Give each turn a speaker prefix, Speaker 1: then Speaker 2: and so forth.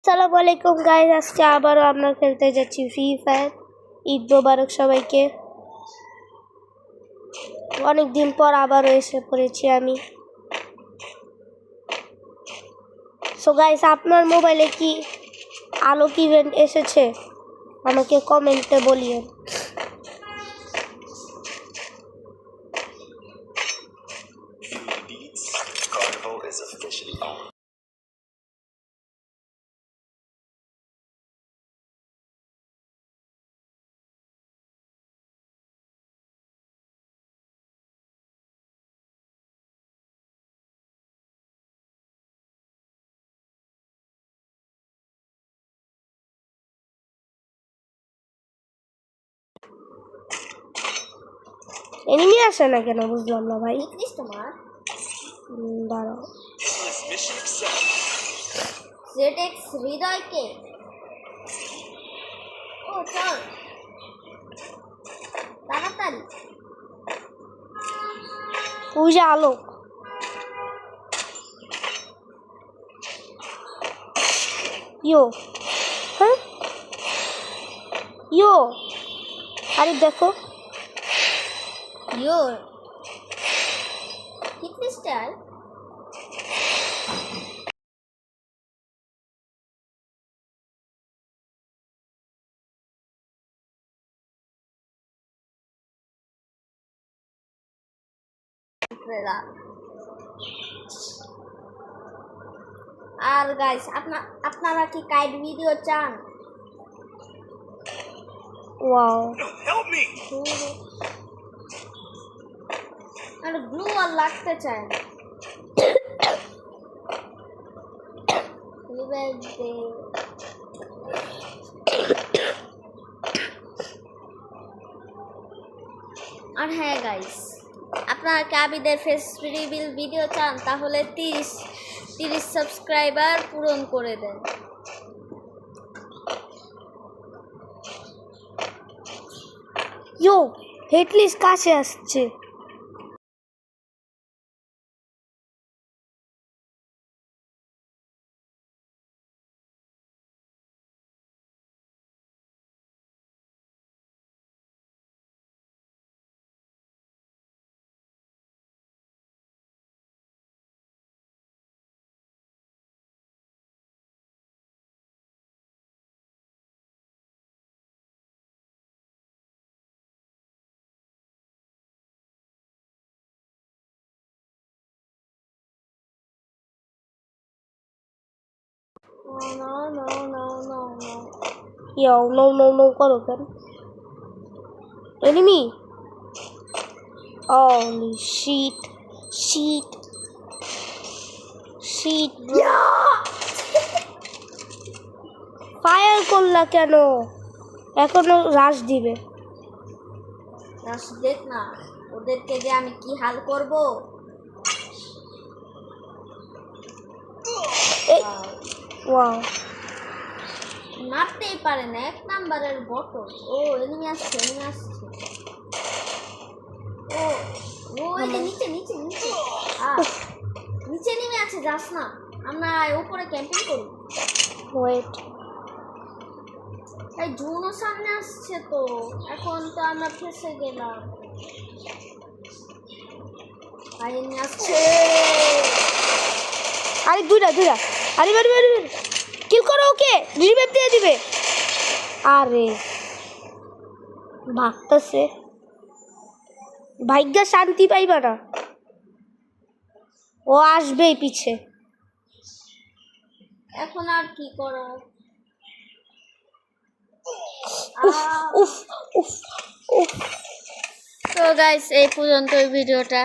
Speaker 1: আসসালামু আলাইকুম গাইস, আজকে আবারও আমরা খেলতে যাচ্ছি ফ্রি ফায়ার। ঈদ মোবারক সবাইকে। অনেকদিন পর আবারও এসে পড়েছি আমি। সো গাইস, আপনার মোবাইলে কি আলোক ইভেন্ট এসেছে আমাকে কমেন্টে বলিয়েন। এনিমি আসে না কেন বুঝলাম না ভাই। দাঁড়াও,
Speaker 2: ZX হৃদয়কে ও চল তাড়াতাড়ি।
Speaker 1: ওই যে আলোক। ইয়ো, হ্যাঁ ইয়ো, আরে দেখো
Speaker 2: ইয়ো কি ক্রিস্টাল। আর গাইস, আপনারা কি কাইট ভিডিও চান?
Speaker 1: ওয়াও,
Speaker 2: আর গ্লু আর লাগতে চায় না। আর হ্যাঁ গাইস, আপনারা কাবিদের ফেস রিভিল ভিডিও চান তাহলে 30 সাবস্ক্রাইবার পূরণ করে দেন।
Speaker 1: ইয়ো হেডলিস্ট কাছে আসছে। No, করো কেন? Enemy! Holy shit! ফায়ার করলা কেন? এখনো রাশ দিবে।
Speaker 2: রাশ দেখ না, ওদেরকে যে আমি কি হাল করব।
Speaker 1: ওয়াও,
Speaker 2: মারতেই পারে না, 1 নাম্বারের বটল। ও এনিমি আসছে। ও এই যে নিচে নেমে আছে, যাস না। আমরা উপরে ক্যাম্পিং করি।
Speaker 1: ওয়েট,
Speaker 2: এই জুনও সামনে আসছে তো, এখন তো আমরা ফেসে গেলাম। এনিমি আসছে।
Speaker 1: আরে দুইটা আরে কিল করো ওকে, রিভাইভ দিয়ে দিবে। আরে ভাগতাছে, ভাগ্য শান্তি পাইবা না, ও আসবেই পিছে।
Speaker 2: এখন আর কি করো?
Speaker 1: উফ।
Speaker 2: তো গাইস, এই পর্যন্ত ভিডিওটা।